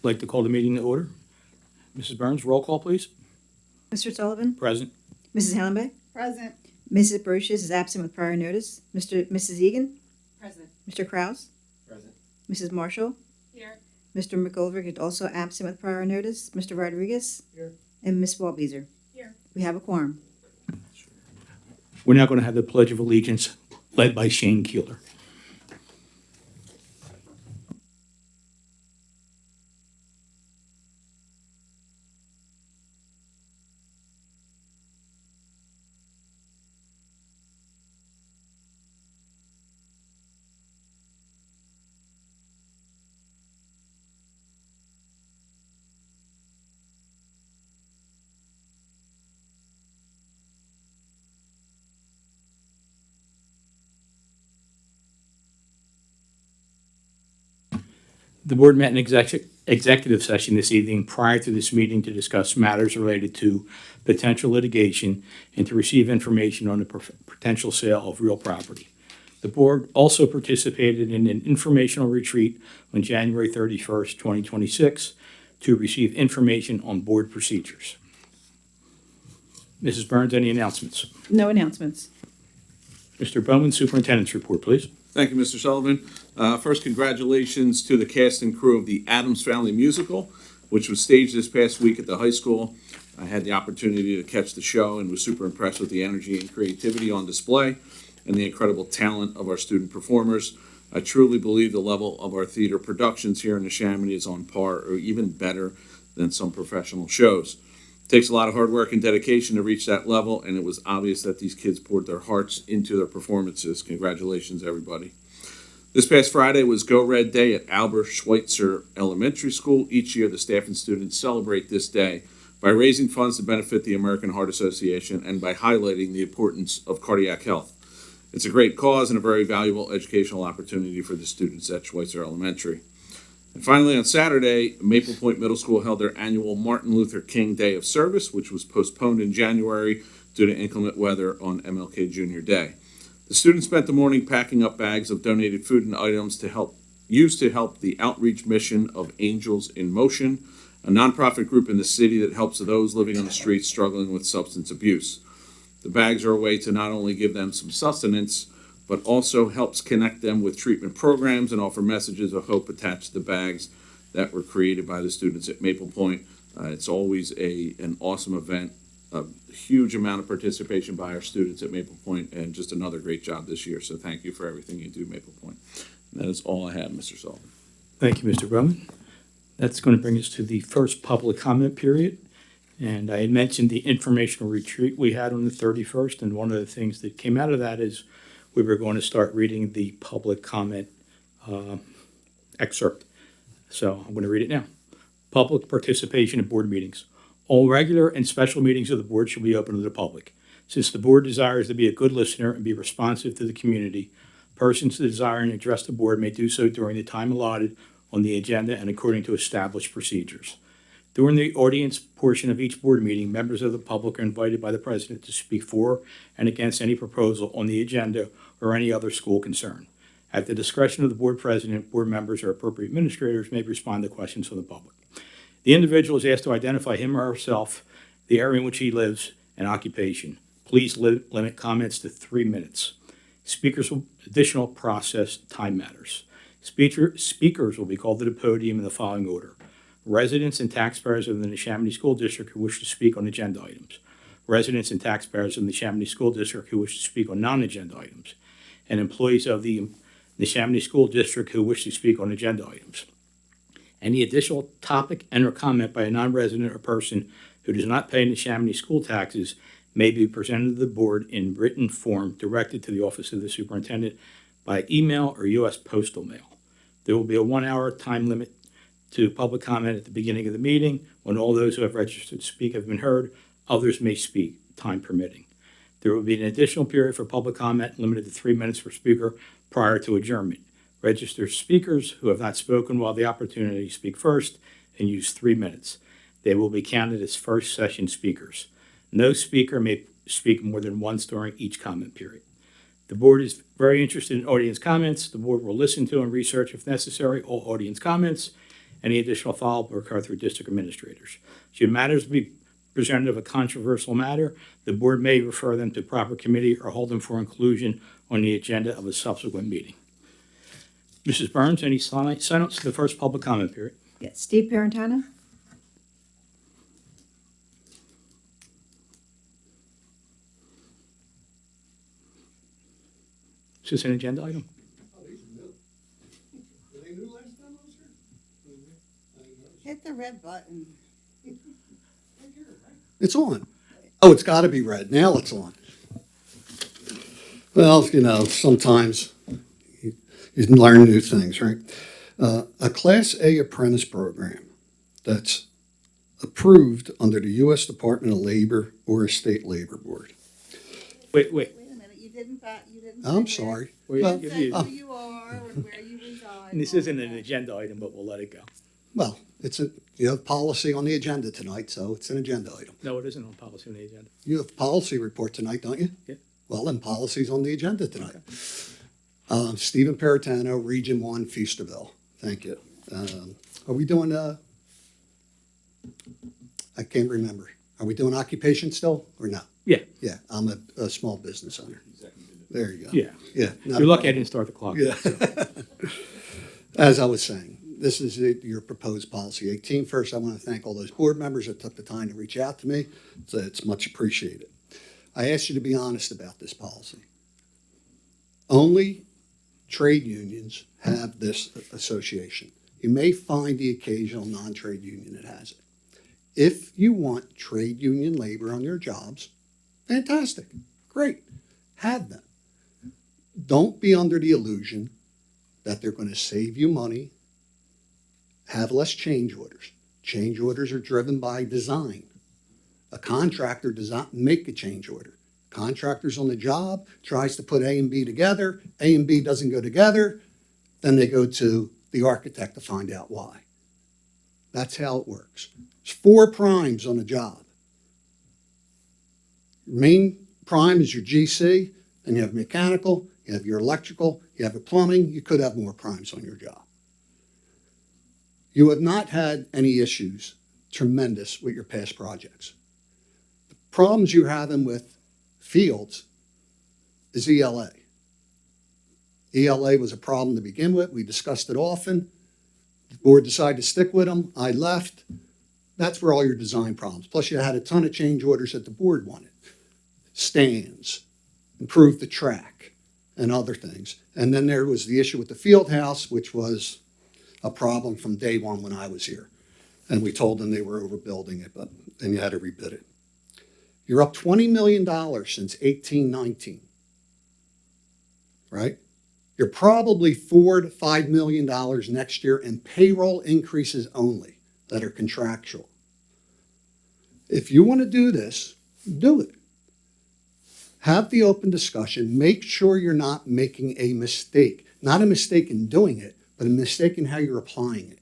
I'd like to call the meeting to order. Mrs. Burns, roll call, please. Mr. Sullivan? Present. Mrs. Hallenbeck? Present. Mrs. Brochus is absent with prior notice. Mrs. Egan? Present. Mr. Kraus? Present. Mrs. Marshall? Here. Mr. McGoldrick is also absent with prior notice. Mr. Rodriguez? Here. And Ms. Walbeezer? Here. We have a quorum. We're now going to have the Pledge of Allegiance led by Shane Keeler. The board met in executive session this evening prior to this meeting to discuss matters related to potential litigation and to receive information on the potential sale of real property. The board also participated in an informational retreat on January 31st, 2026 to receive information on board procedures. Mrs. Burns, any announcements? No announcements. Mr. Bowman, Superintendent's report, please. Thank you, Mr. Sullivan. First, congratulations to the cast and crew of the Addams Family Musical, which was staged this past week at the high school. I had the opportunity to catch the show and was super impressed with the energy and creativity on display and the incredible talent of our student performers. I truly believe the level of our theater productions here in Neshaminy is on par or even better than some professional shows. It takes a lot of hard work and dedication to reach that level, and it was obvious that these kids poured their hearts into their performances. Congratulations, everybody. This past Friday was Go Red Day at Albert Schweitzer Elementary School. Each year, the staff and students celebrate this day by raising funds to benefit the American Heart Association and by highlighting the importance of cardiac health. It's a great cause and a very valuable educational opportunity for the students at Schweitzer Elementary. And finally, on Saturday, Maple Point Middle School held their annual Martin Luther King Day of Service, which was postponed in January due to inclement weather on MLK Junior Day. The students spent the morning packing up bags of donated food and items to help the outreach mission of Angels in Motion, a nonprofit group in the city that helps those living on the streets struggling with substance abuse. The bags are a way to not only give them some sustenance, but also helps connect them with treatment programs and offer messages of hope attached to the bags that were created by the students at Maple Point. It's always an awesome event, a huge amount of participation by our students at Maple Point, and just another great job this year. So thank you for everything you do, Maple Point. And that is all I have, Mr. Sullivan. Thank you, Mr. Bowman. That's going to bring us to the first public comment period. And I had mentioned the informational retreat we had on the 31st, and one of the things that came out of that is we were going to start reading the public comment excerpt. So I'm going to read it now. Public participation in board meetings. All regular and special meetings of the board shall be open to the public. Since the board desires to be a good listener and be responsive to the community, persons desiring to address the board may do so during the time allotted on the agenda and according to established procedures. During the audience portion of each board meeting, members of the public are invited by the president to speak for and against any proposal on the agenda or any other school concern. At the discretion of the board president, board members or appropriate administrators may respond to questions from the public. The individual is asked to identify him or herself, the area in which he lives, and occupation. Please limit comments to 3 minutes. Additional process time matters. Speakers will be called to the podium in the following order. Residents and taxpayers of the Neshaminy School District who wish to speak on agenda items. Residents and taxpayers of the Neshaminy School District who wish to speak on non-agenda items. And employees of the Neshaminy School District who wish to speak on agenda items. Any additional topic and or comment by a non-resident or person who does not pay Neshaminy school taxes may be presented to the board in written form directed to the office of the superintendent by email or U.S. postal mail. There will be a 1-hour time limit to public comment at the beginning of the meeting. When all those who have registered to speak have been heard, others may speak, time permitting. There will be an additional period for public comment limited to 3 minutes per speaker prior to adjournment. Registered speakers who have not spoken will have the opportunity to speak first and use 3 minutes. They will be counted as first session speakers. No speaker may speak more than once during each comment period. The board is very interested in audience comments. The board will listen to and research, if necessary, all audience comments Any additional follow-up will occur through district administrators. Should matters be presented of a controversial matter, the board may refer them to proper committee or hold them for inclusion on the agenda of a subsequent meeting. Mrs. Burns, any sign-ups to the first public comment period? Yes, Steve Parentano? Is this an agenda item? Hit the red button. It's on. Oh, it's got to be red. Now it's on. Well, sometimes you learn new things, right? A Class A apprentice program that's approved under the U.S. Department of Labor or a state labor board. Wait. Wait a minute, you didn't. I'm sorry. Wait, Well, give Say you- who you are and where you reside. And this isn't an agenda item, but we'll let it go. Well, you have policy on the agenda tonight, so it's an agenda item. No, it isn't on policy on the agenda. You have policy report tonight, don't you? Yeah. Well, then policy's on the agenda tonight. Stephen Paratano, Region 1, Feasterville. Thank you. Are we doing, I can't remember. Are we doing occupation still or no? Yeah. Yeah, I'm a small business owner. There you go. Yeah. Yeah. not You're a lucky I problem. didn't start the clock. Yeah. As I was saying, this is your proposed policy 18. First, I want to thank all those board members that took the time to reach out to me. So it's much appreciated. I asked you to be honest about this policy. Only trade unions have this association. You may find the occasional non-trade union that has it. If you want trade union labor on your jobs, fantastic, great, have them. Don't be under the illusion that they're going to save you money, have less change orders. Change orders are driven by design. A contractor does not make a change order. Contractor's on the job, tries to put A and B together, A and B doesn't go together, then they go to the architect to find out why. That's how it works. There's 4 primes on a job. Your main prime is your GC, and you have mechanical, you have your electrical, you have a plumbing, you could have more primes on your job. You have not had any issues tremendous with your past projects. The problems you're having with fields is ELA. ELA was a problem to begin with. We discussed it often. The board decided to stick with them. I left. That's where all your design problems. Plus, you had a ton of change orders that the board wanted. Stands, improve the track, and other things. And then there was the issue with the field house, which was a problem from day one when I was here. And we told them they were overbuilding it, but then you had to rebid it. You're up $20 million since 1819, right? You're probably $4 to $5 million next year in payroll increases only that are contractual. If you want to do this, do it. Have the open discussion. Make sure you're not making a mistake. Not a mistake in doing it, but a mistake in how you're applying it.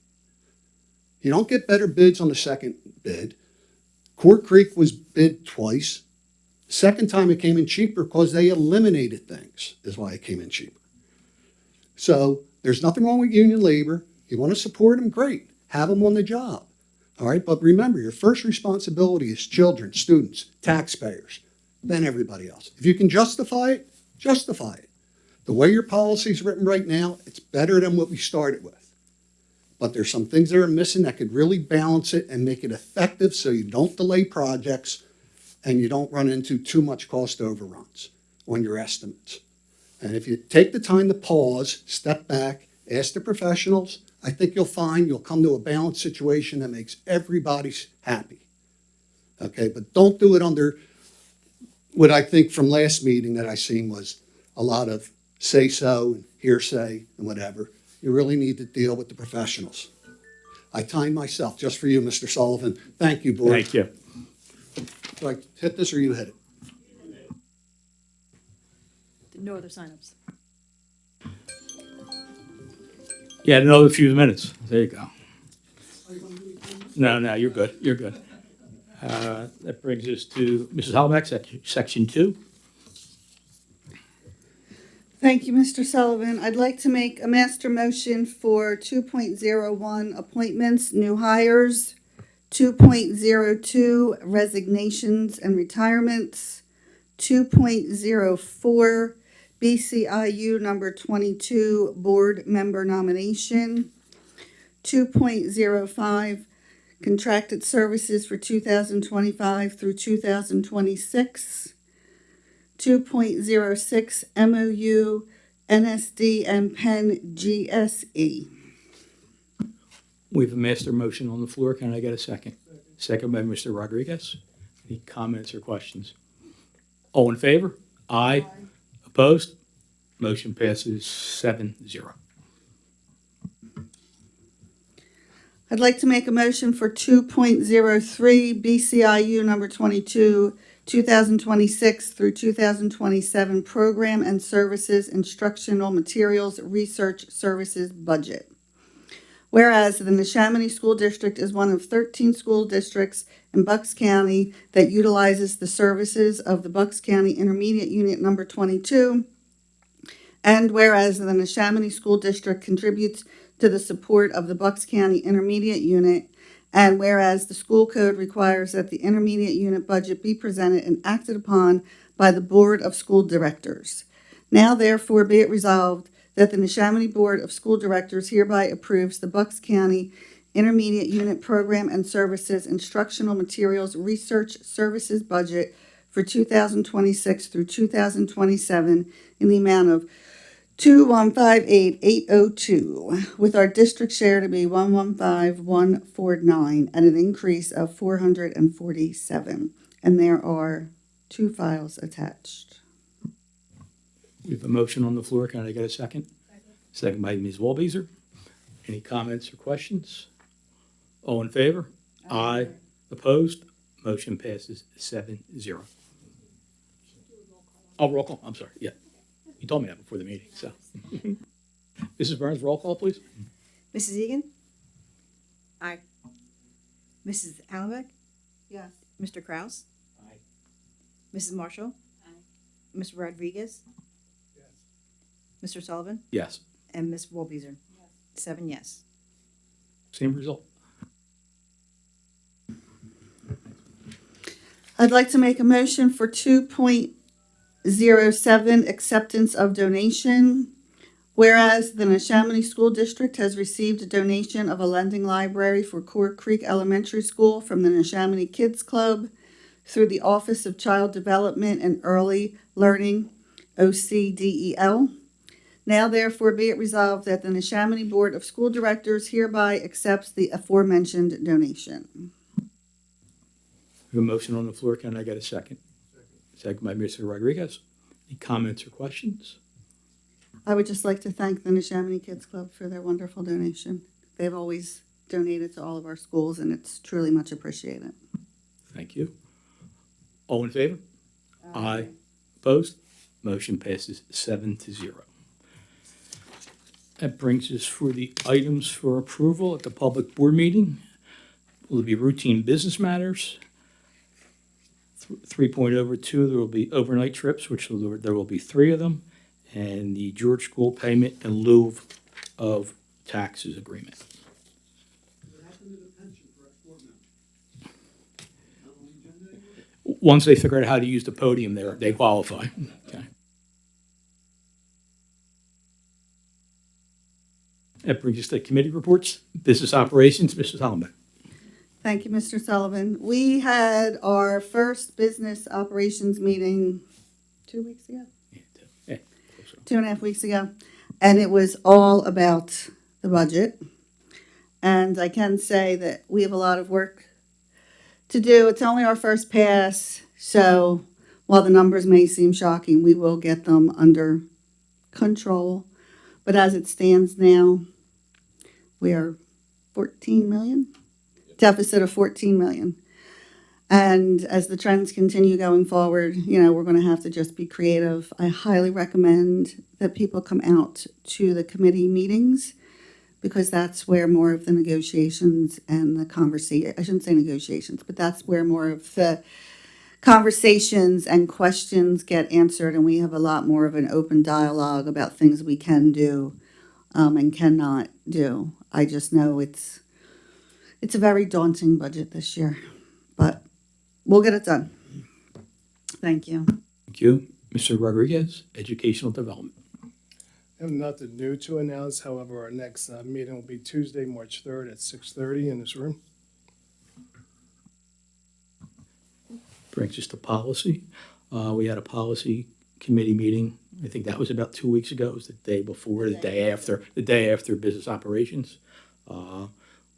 You don't get better bids on the second bid. Court Creek was bid twice. Second time it came in cheaper because they eliminated things, is why it came in cheaper. So there's nothing wrong with union labor. You want to support them, great. Have them on the job. All right, but remember, your first responsibility is children, students, taxpayers, then everybody else. If you can justify it, justify it. The way your policy is written right now, it's better than what we started with. But there's some things that are missing that could really balance it and make it effective so you don't delay projects and you don't run into too much cost overruns on your estimates. And if you take the time to pause, step back, ask the professionals, I think you'll find you'll come to a balanced situation that makes everybody happy. Okay, but don't do it under what I think from last meeting that I seen was a lot of say-so and hearsay and whatever. You really need to deal with the professionals. I timed myself just for you, Mr. Sullivan. Thank you, board. Thank you. Do I hit this or you hit it? No other signups. Yeah, another few minutes. There you go. No, you're good. You're good. That brings us to Mrs. Halbeck, section 2. Thank you, Mr. Sullivan. I'd like to make a master motion for 2.01 appointments, new hires, 2.02 resignations and retirements, 2.04 BCIU number 22 board member nomination, 2.05 contracted services for 2025 through 2026, 2.06 MOU NSD and Penn GSE. We have a master motion on the floor. Can I get a second? Second by Mr. Rodriguez. Any comments or questions? All in favor? Aye. Opposed? Motion passes 7-0. I'd like to make a motion for 2.03 BCIU number 22, 2026 through 2027 program and services instructional materials research services budget. Whereas the Neshaminy School District is one of 13 school districts in Bucks County that utilizes the services of the Bucks County Intermediate Unit number 22, and whereas the Neshaminy School District contributes to the support of the Bucks County Intermediate Unit, and whereas the school code requires that the intermediate unit budget be presented and acted upon by the Board of School Directors. Now therefore be it resolved that the Neshaminy Board of School Directors hereby approves the Bucks County Intermediate Unit Program and Services Instructional Materials Research Services budget for 2026 through 2027 in the amount of 2158802, with our district share to be 115149 and an increase of 447. And there are 2 files attached. We have a motion on the floor. Can I get a second? Second by Ms. Walbeezer. Any comments or questions? All in favor? Aye. Opposed? Motion passes 7-0. Oh, roll call. I'm sorry. Yeah. You told me that before the meeting, so. Mrs. Burns, roll call, please. Mrs. Egan? Aye. Mrs. Allenbeck? Yes. Mr. Kraus? Aye. Mrs. Marshall? Aye. Mr. Rodriguez? Mr. Sullivan? Yes. And Ms. Wolbezer? 7 yes. Same result. I'd like to make a motion for 2.07 acceptance of donation. Whereas the Neshaminy School District has received a donation of a lending library for Core Creek Elementary School from the Neshaminy Kids Club through the Office of Child Development and Early Learning, OCDEL. Now therefore be it resolved that the Neshaminy Board of School Directors hereby accepts the aforementioned donation. We have a motion on the floor. Can I get a second? Second by Mr. Rodriguez. Any comments or questions? I would just like to thank the Neshaminy Kids Club for their wonderful donation. They've always donated to all of our schools, and it's truly much appreciated. Thank you. All in favor? Aye. Opposed? Motion passes 7-0. That brings us for the items for approval at the public board meeting. Will it be routine business matters? 3.02, there will be overnight trips, there will be 3 of them, and the George School payment in lieu of taxes agreement. What happened to the pension for ex-board members? Not on the agenda anymore? Once they figure out how to use the podium there, they qualify. Okay. That brings us to committee reports. Business operations, Mrs. Hollenbeck. Thank you, Mr. Sullivan. We had our first business operations meeting 2 weeks ago, Yeah. 2.5 weeks ago, and it was all about the budget. And I can say that we have a lot of work to do. It's only our first pass, so while the numbers may seem shocking, we will get them under control. But as it stands now, we are 14 million, deficit of 14 million. And as the trends continue going forward, we're going to have to just be creative. I highly recommend that people come out to the committee meetings because that's where more of the negotiations and the conversation, I shouldn't say negotiations, but that's where more of the conversations and questions get answered, and we have a lot more of an open dialogue about things we can do and cannot do. I just know it's a very daunting budget this year, but we'll get it done. Thank you. Thank you. Mr. Rodriguez, Educational Development. I have nothing new to announce. However, our next meeting will be Tuesday, March 3rd at 6:30 in this room. Brings us to policy. We had a policy committee meeting. I think that was about 2 weeks ago. It was the day before, the day after business operations.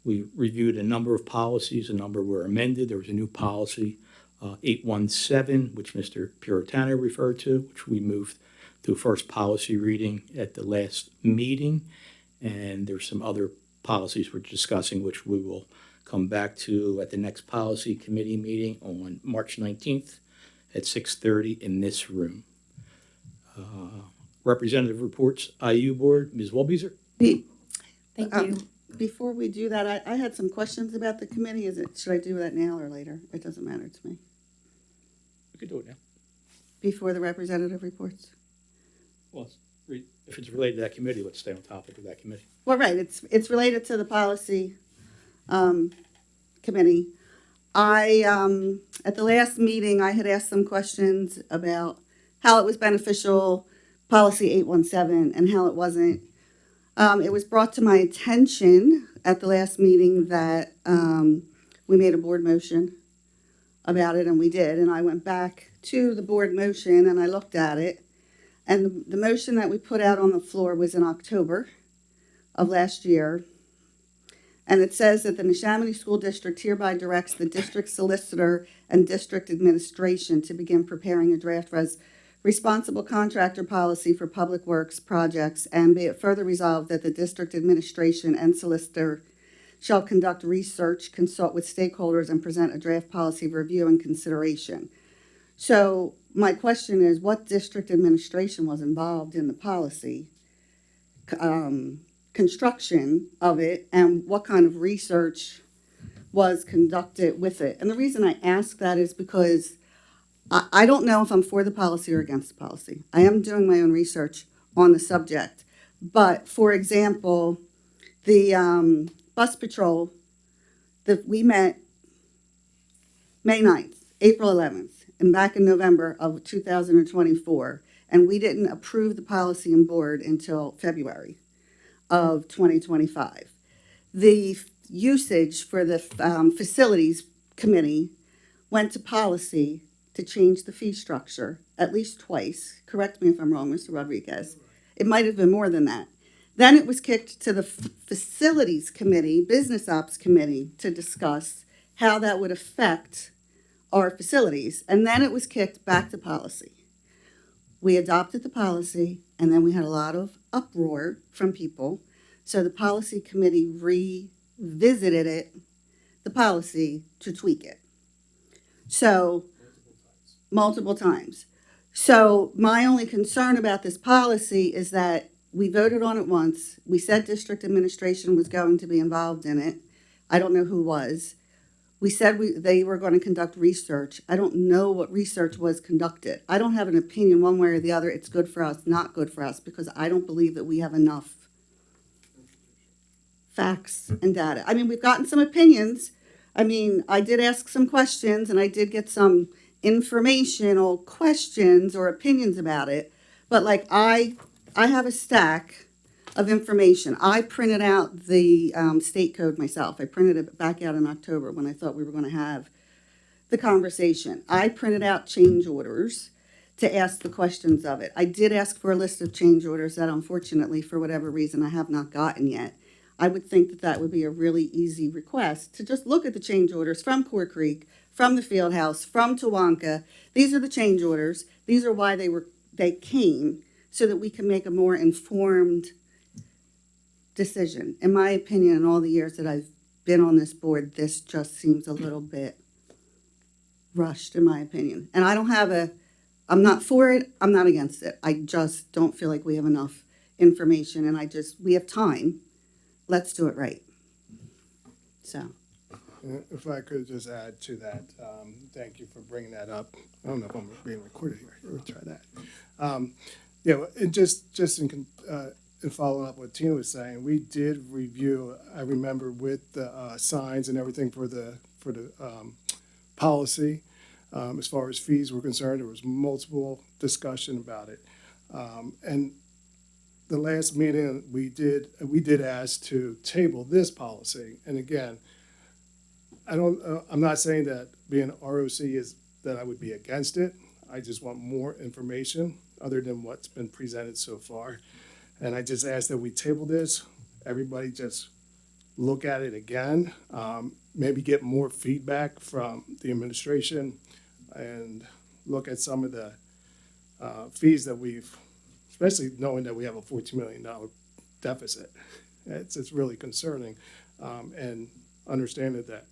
We reviewed a number of policies. A number were amended. There was a new policy, 817, which Mr. Puritano referred to, which we moved to first policy reading at the last meeting. And there's some other policies we're discussing, which we will come back to at the next policy committee meeting on March 19th at 6:30 in this room. Representative reports, IU Board, Ms. Wolbezer. Thank you. Before we do that, I had some questions about the committee. Should I do that now or later? It doesn't matter to me. We could do it now. Before the representative reports? Well, if it's related to that committee, let's stay on topic of that committee. Well, right, it's related to the policy committee. At the last meeting, I had asked some questions about how it was beneficial, policy 817, and how it wasn't. It was brought to my attention at the last meeting that we made a board motion about it, and we did. And I went back to the board motion and I looked at it. And the motion that we put out on the floor was in October of last year. And it says that the Neshaminy School District hereby directs the district solicitor and district administration to begin preparing a draft responsible contractor policy for public works projects, and be it further resolved that the district administration and solicitor shall conduct research, consult with stakeholders, and present a draft policy review and consideration. So my question is, what district administration was involved in the policy construction of it, and what kind of research was conducted with it? And the reason I ask that is because I don't know if I'm for the policy or against the policy. I am doing my own research on the subject. But, for example, the bus patrol, we met May 9th, April 11th, and back in November of 2024, and we didn't approve the policy and board until February of 2025. The usage for the facilities committee went to policy to change the fee structure at least twice. Correct me if I'm wrong, Mr. Rodriguez. It might have been more than that. Then it was kicked to the facilities committee, business ops committee, to discuss how that would affect our facilities. And then it was kicked back to policy. We adopted the policy, and then we had a lot of uproar from people. So the policy committee revisited the policy to tweak it. So, multiple times. So my only concern about this policy is that we voted on it once. We said district administration was going to be involved in it. I don't know who was. We said they were going to conduct research. I don't know what research was conducted. I don't have an opinion one way or the other. It's good for us, not good for us, because I don't believe that we have enough facts and data. I mean, we've gotten some opinions. I mean, I did ask some questions, and I did get some informational questions or opinions about it. But like I have a stack of information. I printed out the state code myself. I printed it back out in October when I thought we were going to have the conversation. I printed out change orders to ask the questions of it. I did ask for a list of change orders that unfortunately, for whatever reason, I have not gotten yet. I would think that that would be a really easy request to just look at the change orders from Core Creek, from the field house, from Tawanka. These are the change orders. These are why they came, so that we can make a more informed decision. In my opinion, in all the years that I've been on this board, this just seems a little bit rushed, in my opinion. And I'm not for it, I'm not against it. I just don't feel like we have enough information, and we have time. Let's do it right. So. If I could just add to that, thank you for bringing that up. I don't know if I'm being recorded here. We'll try that. Yeah, well, and just in following up what Tina was saying, we did review. I remember with the signs and everything for the policy. As far as fees were concerned, there was multiple discussion about it, and the last meeting we did ask to table this policy. And again, I'm not saying that being ROC is that I would be against it. I just want more information other than what's been presented so far. And I just ask that we table this. Everybody just look at it again, maybe get more feedback from the administration and look at some of the fees that especially knowing that we have a $14 million deficit. It's really concerning. And understanding that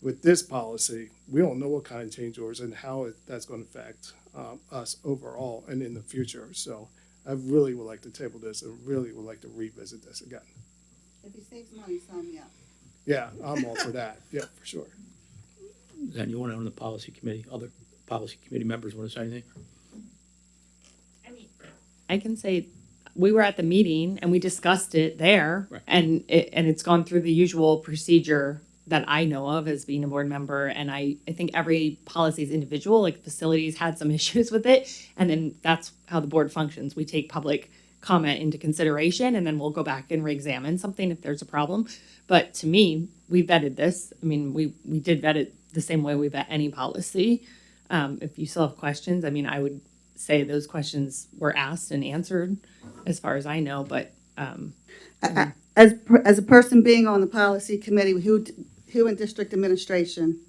with this policy, we don't know what kind of change orders and how that's going to affect us overall and in the future. So I really would like to table this and really would like to revisit this again. If he saves money, sign me up. Yeah, I'm all for that. Yeah, for sure. Then you want to own the policy committee? Other policy committee members want to say anything? I mean, I can say we were at the meeting and we discussed it there, Right. and it's gone through the usual procedure that I know of as being a board member. And I think every policy is individual. Like facilities had some issues with it, and then that's how the board functions. We take public comment into consideration, and then we'll go back and re-examine something if there's a problem. But to me, we vetted this. I mean, we did vet it the same way we vet any policy. If you still have questions, I mean, I would say those questions were asked and answered as far as I know, but As a person being on the policy committee, who in district administration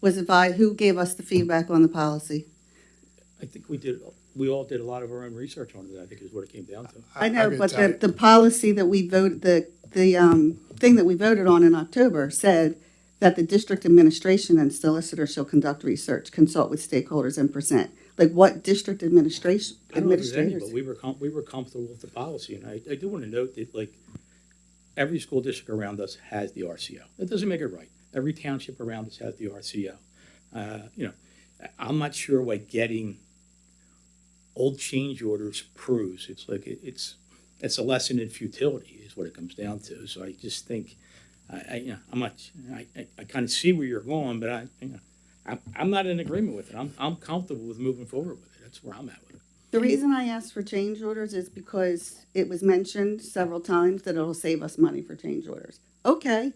was advised, who gave us the feedback on the policy? I think we all did a lot of our own research on it, I think is what it came down to. I know, could but tell you. the policy that we voted, the thing that we voted on in October said that the district administration and solicitor shall conduct research, consult with stakeholders, and present. Like what district administration, I don't know if there's any, administrators? but we were comfortable with the policy, and I do want to note that, like, every school district around us has the RCO. That doesn't make it right. Every township around us has the RCO. I'm not sure what getting old change orders proves. It's like, it's a lesson in futility is what it comes down to. So I just think, I kind of see where you're going, but I'm not in agreement with it. I'm comfortable with moving forward with it. That's where I'm at with it. The reason I asked for change orders is because it was mentioned several times that it'll save us money for change orders. Okay.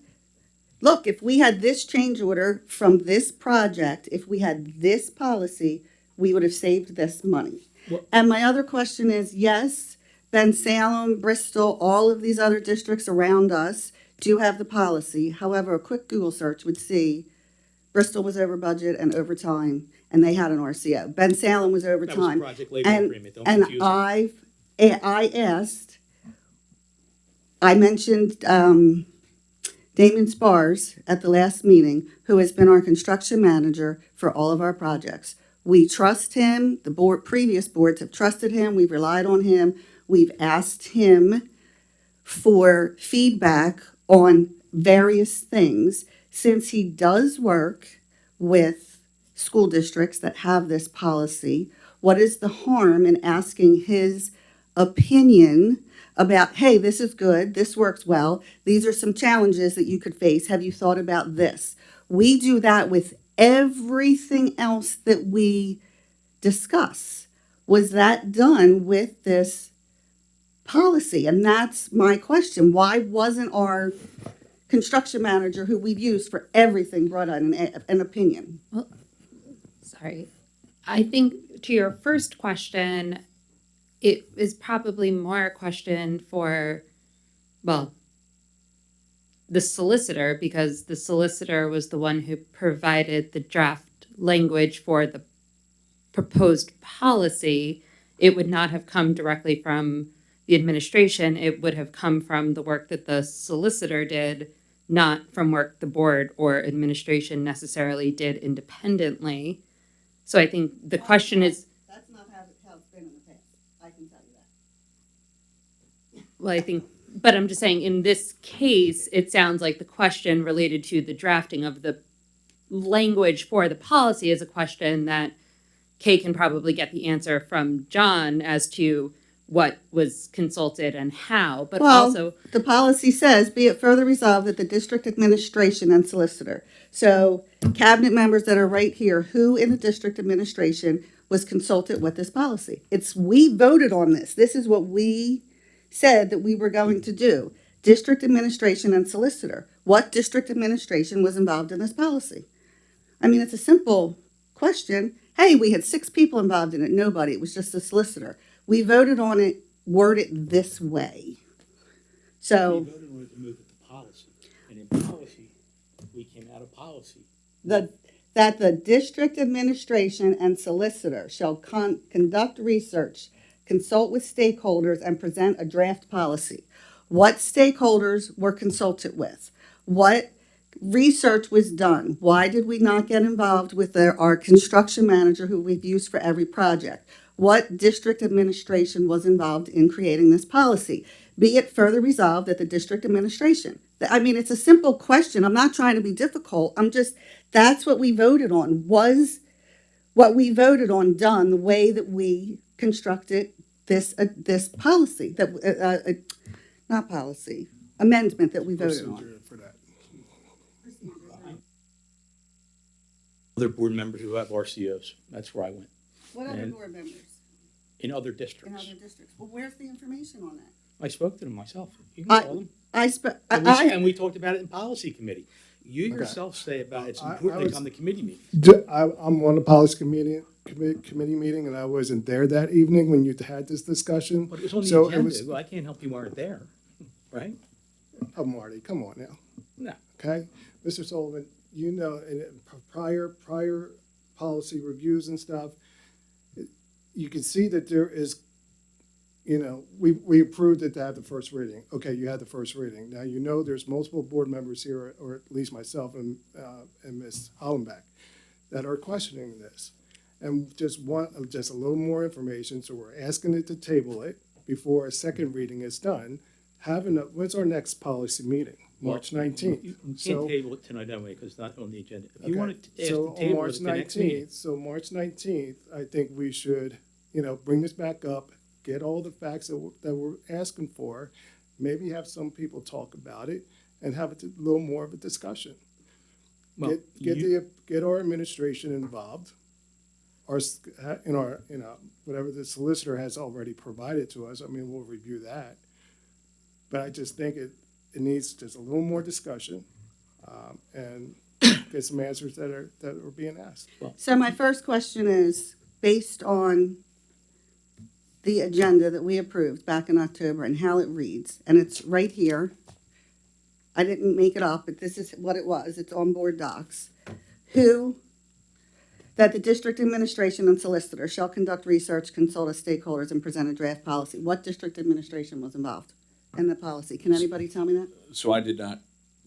Look, if we had this change order from this project, if we had this policy, we would have saved this money. Well- And my other question is, yes, Ben Salem, Bristol, all of these other districts around us do have the policy. However, a quick Google search would see Bristol was over budget and over time, and they had an RCO. Ben Salem was over That was a time. project labor And, agreement. Don't and confuse it. I mentioned Damon Spars at the last meeting, who has been our construction manager for all of our projects. We trust him. The previous boards have trusted him. We've relied on him. We've asked him for feedback on various things since he does work with school districts that have this policy. What is the harm in asking his opinion about, hey, this is good, this works well, these are some challenges that you could face, have you thought about this? We do that with everything else that we discuss. Was that done with this policy? And that's my question. Why wasn't our construction manager, who we've used for everything, brought out an opinion? Sorry. I think to your first question, it is probably more a question for, well, the solicitor, because the solicitor was the one who provided the draft language for the proposed policy. It would not have come directly from the administration. It would have come from the work that the solicitor did, not from work the board or administration necessarily did independently. So I think the question is, That's not how it's been in the past. I can tell you that. well, I think But I'm just saying, in this case, it sounds like the question related to the drafting of the language for the policy is a question that Kay can probably get the answer from John as to what was consulted and how, but Well, also, the policy says, be it further resolved that the district administration and solicitor. So cabinet members that are right here, who in the district administration was consulted with this policy? We voted on this. This is what we said that we were going to do. District administration and solicitor. What district administration was involved in this policy? I mean, it's a simple question. Hey, we had 6 people involved in it. Nobody. It was just the solicitor. We voted on it, worded this way. So We voted on it to move it to policy, and in policy, we came out of policy. that the district administration and solicitor shall conduct research, consult with stakeholders, and present a draft policy. What stakeholders were consulted with? What research was done? Why did we not get involved with our construction manager who we've used for every project? What district administration was involved in creating this policy? Be it further resolved that the district administration. I mean, it's a simple question. I'm not trying to be difficult. That's what we voted on. Was what we voted on done the way that we constructed this policy, not policy, amendment that we voted on? Procedure for that. Other board members who have RCOs, that's where I went, What other And- board members in other in districts. other districts? Well, where's the information on that? I spoke to them myself. You can I- call them. I And we talked about it in policy committee. You yourself say about it's I important to was- come to committee meetings. I'm on the policy committee meeting, and I wasn't there that evening when you had this discussion. But it was on the So it agenda. was- Well, I can't help you weren't there, right? Oh, Marty, come on now. No. Okay? Mr. Sullivan, you know, in prior policy reviews and stuff, you can see that there is, we approved it to have the first reading. Okay, you had the first reading. Now, you know there's multiple board members here, or at least myself and Ms. Hollenbeck, that are questioning this. And just want just a little more information, so we're asking it to table it before a second reading is done. When's our next policy meeting? March 19th. You So- can't table it tonight anyway, because it's not on the agenda. If you Okay, want to ask so to on table it March at the next meeting. 19th, so March 19th, I think we should, bring this back up, get all the facts that we're asking for, maybe have some people talk about it, and have a little more of a discussion. Well, Get our administration involved, whatever the solicitor has already provided to us, I mean, we'll review that. But I just think it needs just a little more discussion, and get some answers that are being asked. So my first question is, based on the agenda that we approved back in October and how it reads, and it's right here. I didn't make it up, but this is what it was. It's on board docs. That the district administration and solicitor shall conduct research, consult with stakeholders, and present a draft policy. What district administration was involved in the policy? Can anybody tell me that? So I did not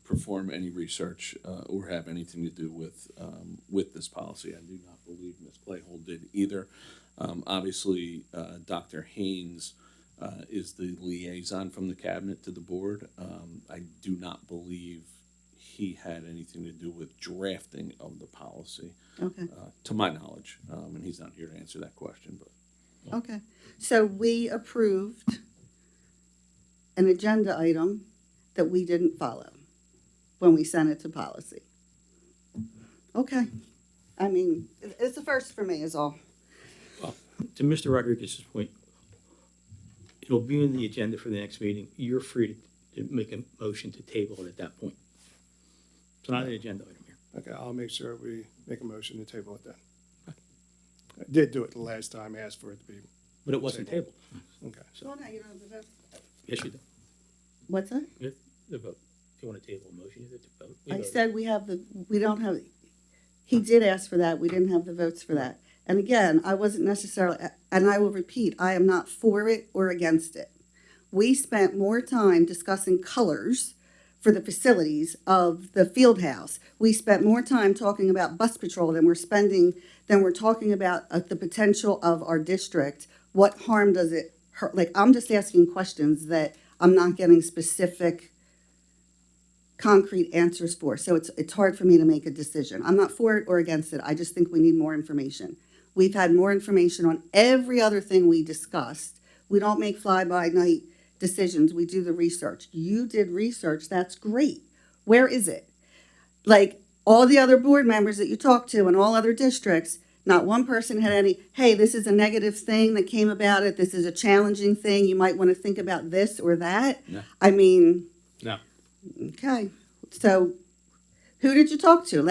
perform any research or have anything to do with this policy. I do not believe Ms. Playhold did either. Obviously, Dr. Haynes is the liaison from the cabinet to the board. I do not believe he had anything to do with drafting of the policy, Okay, to my knowledge. And he's not here to answer that question, but. okay. So we approved an agenda item that we didn't follow when we sent it to policy. Okay. I mean, it's a first for me is all. To Mr. Rodriguez's point, it'll be in the agenda for the next meeting. You're free to make a motion to table it at that point. It's not an agenda item here. Okay, I'll make sure we make a motion to table it then. I did do it the last time, asked for it to be, But it wasn't tabled. okay. Well, no, you don't have the vote. Yes, you do. What's that? You have the vote. If you want to table a motion, you have to vote. We I voted. said we don't have, he did ask for that, we didn't have the votes for that. And again, I wasn't necessarily, and I will repeat, I am not for it or against it. We spent more time discussing colors for the facilities of the field house. We spent more time talking about bus patrol than we're talking about the potential of our district. What harm does it hurt? Like, I'm just asking questions that I'm not getting specific, concrete answers for. So it's hard for me to make a decision. I'm not for it or against it. I just think we need more information. We've had more information on every other thing we discussed. We don't make fly-by-night decisions. We do the research. You did research. That's great. Where is it? Like all the other board members that you talked to in all other districts, not one person had any, hey, this is a negative thing that came about it. This is a challenging thing. You might want to think about this or that. No. I mean, No. okay. So who did you talk to?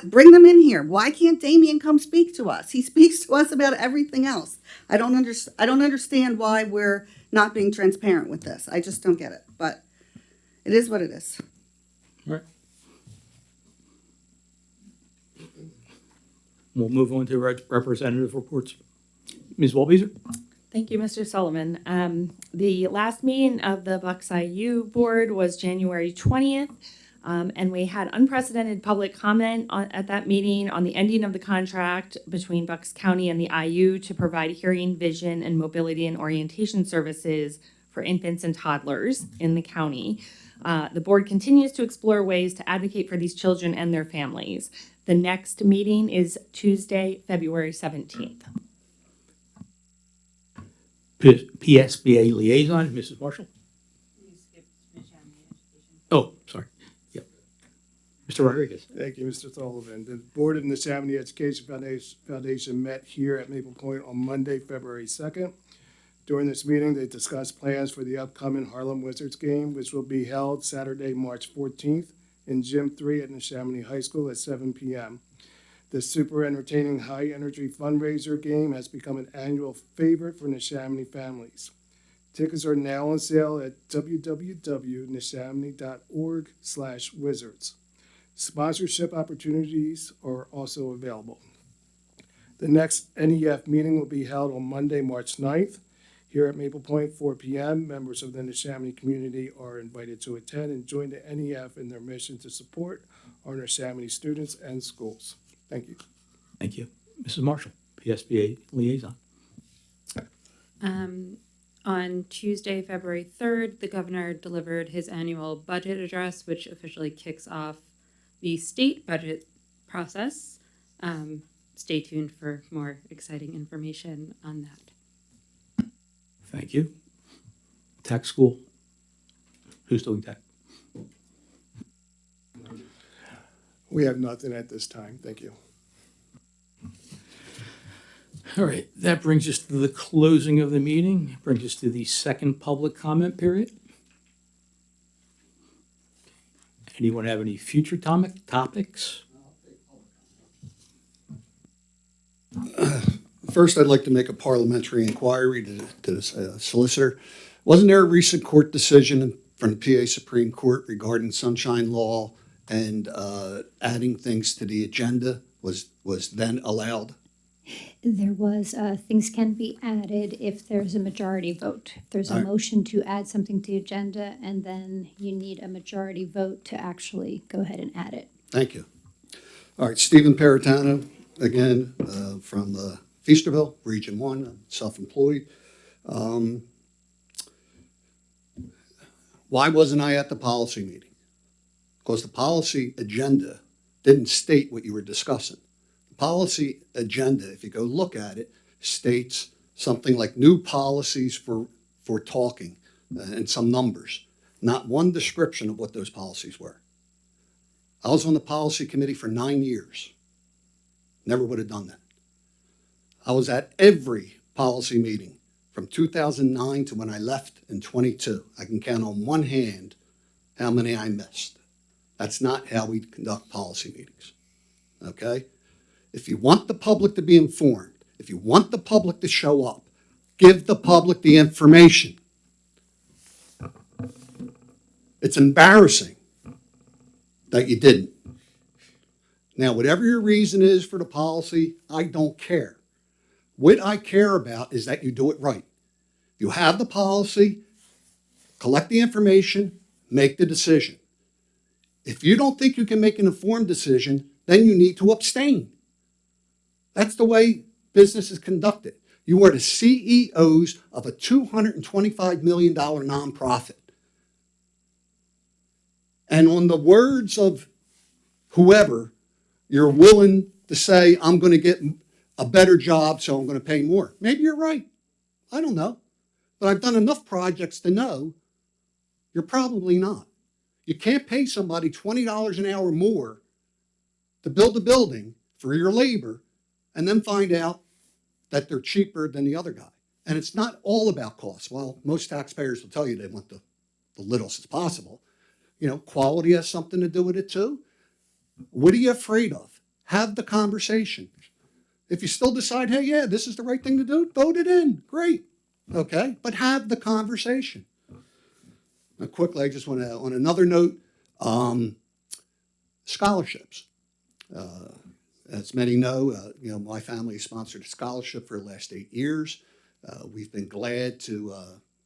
Bring them in here. Why can't Damien come speak to us? He speaks to us about everything else. I don't understand why we're not being transparent with this. I just don't get it. But it is what it is. All right. We'll move on to representative reports. Ms. Walbeezer? Thank you, Mr. Sullivan. The last meeting of the Bucks IU Board was January 20th, and we had unprecedented public comment at that meeting on the ending of the contract between Bucks County and the IU to provide hearing, vision, and mobility and orientation services for infants and toddlers in the county. The board continues to explore ways to advocate for these children and their families. The next meeting is Tuesday, February 17th. PSBA liaison, Mrs. Marshall? Oh, sorry. Yep. Mr. Rodriguez? Thank you, Mr. Sullivan. The Board of the Neshaminy Education Foundation met here at Maple Point on Monday, February 2nd. During this meeting, they discussed plans for the upcoming Harlem Wizards game, which will be held Saturday, March 14th in Gym 3 at Neshaminy High School at 7 p.m. This super entertaining, high-energy fundraiser game has become an annual favorite for Neshaminy families. Tickets are now on sale at www.neshaminy.org/wizards. Sponsorship opportunities are also available. The next NEF meeting will be held on Monday, March 9th. Here at Maple Point, 4 p.m., members of the Neshaminy community are invited to attend and join the NEF in their mission to support our Neshaminy students and schools. Thank you. Thank you. Mrs. Marshall, PSBA liaison. On Tuesday, February 3rd, the governor delivered his annual budget address, which officially kicks off the state budget process. Stay tuned for more exciting information on that. Thank you. Tech school. Who's doing tech? We have nothing at this time. Thank you. All right, that brings us to the closing of the meeting. Brings us to the second public comment period. Anyone have any future topics? First, I'd like to make a parliamentary inquiry to the solicitor. Wasn't there a recent court decision from the PA Supreme Court regarding sunshine law and adding things to the agenda was then allowed? There was, things can be added if there's a majority vote. If there's a All right. motion to add something to the agenda, and then you need a majority vote to actually go ahead and add it. Thank you. All right, Stephen Peritano, again, from Feasterville, Region 1, I'm self-employed. Why wasn't I at the policy meeting? Because the policy agenda didn't state what you were discussing. The policy agenda, if you go look at it, states something like new policies for talking and some numbers. Not one description of what those policies were. I was on the policy committee for 9 years. Never would have done that. I was at every policy meeting from 2009 to when I left in 22. I can count on one hand how many I missed. That's not how we conduct policy meetings, okay? If you want the public to be informed, if you want the public to show up, give the public the information. It's embarrassing that you didn't. Now, whatever your reason is for the policy, I don't care. What I care about is that you do it right. You have the policy, collect the information, make the decision. If you don't think you can make an informed decision, then you need to abstain. That's the way business is conducted. You are the CEOs of a $225 million nonprofit. And on the words of whoever, you're willing to say, I'm going to get a better job, so I'm going to pay more. Maybe you're right. I don't know. But I've done enough projects to know you're probably not. You can't pay somebody $20 an hour more to build a building for your labor and then find out that they're cheaper than the other guy. And it's not all about cost. Well, most taxpayers will tell you they want the littlest as possible. You know, quality has something to do with it too. What are you afraid of? Have the conversation. If you still decide, hey, yeah, this is the right thing to do, vote it in. Great. Okay? But have the conversation. Now, quickly, I just want to, on another note, scholarships. As many know, my family has sponsored a scholarship for the last 8 years. We've been glad to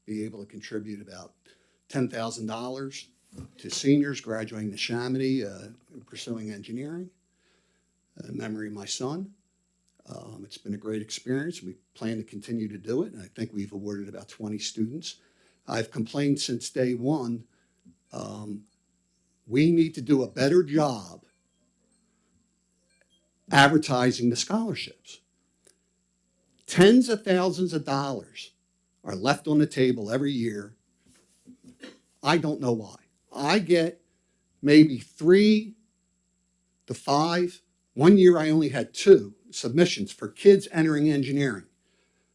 be able to contribute about $10,000 to seniors graduating Neshaminy, pursuing engineering, in memory of my son. It's been a great experience. We plan to continue to do it, and I think we've awarded about 20 students. I've complained since day one, we need to do a better job advertising the scholarships. Tens of thousands of dollars are left on the table every year. I don't know why. I get maybe 3 to 5. One year I only had 2 submissions for kids entering engineering.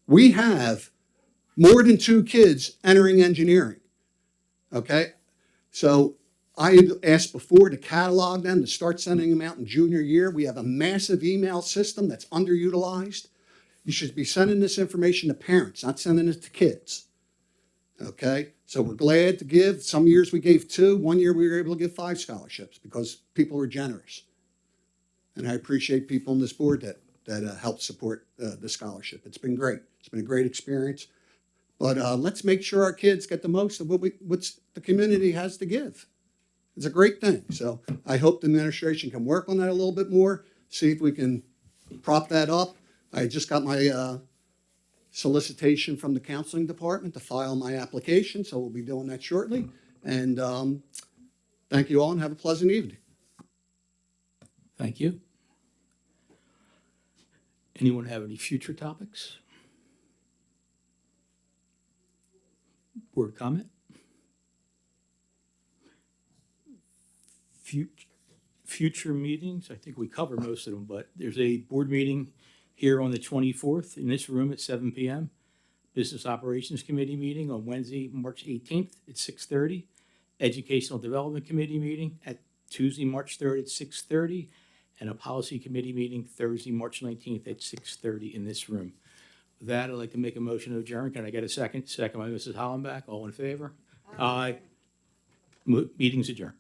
We have more than 2 kids entering engineering. Okay? So I had asked before to catalog them, to start sending them out in junior year. We have a massive email system that's underutilized. You should be sending this information to parents, not sending it to kids. Okay? So we're glad to give. Some years we gave 2. One year we were able to give 5 scholarships because people were generous. And I appreciate people on this board that help support the scholarship. It's been great. It's been a great experience. But let's make sure our kids get the most of what the community has to give. It's a great thing. So I hope the administration can work on that a little bit more, see if we can prop that up. I just got my solicitation from the counseling department to file my application, so we'll be doing that shortly. And thank you all and have a pleasant evening. Thank you. Anyone have any future topics? Board comment? Future meetings, I think we covered most of them, but there's a board meeting here on the 24th in this room at 7 p.m. Business Operations Committee meeting on Wednesday, March 18th at 6:30. Educational Development Committee meeting at Tuesday, March 3rd at 6:30. And a Policy Committee meeting Thursday, March 19th at 6:30 in this room. With that, I'd like to make a motion to adjourn. Can I get a second? Second by Mrs. Hollenbach. All in favor? Aye. Meeting's adjourned.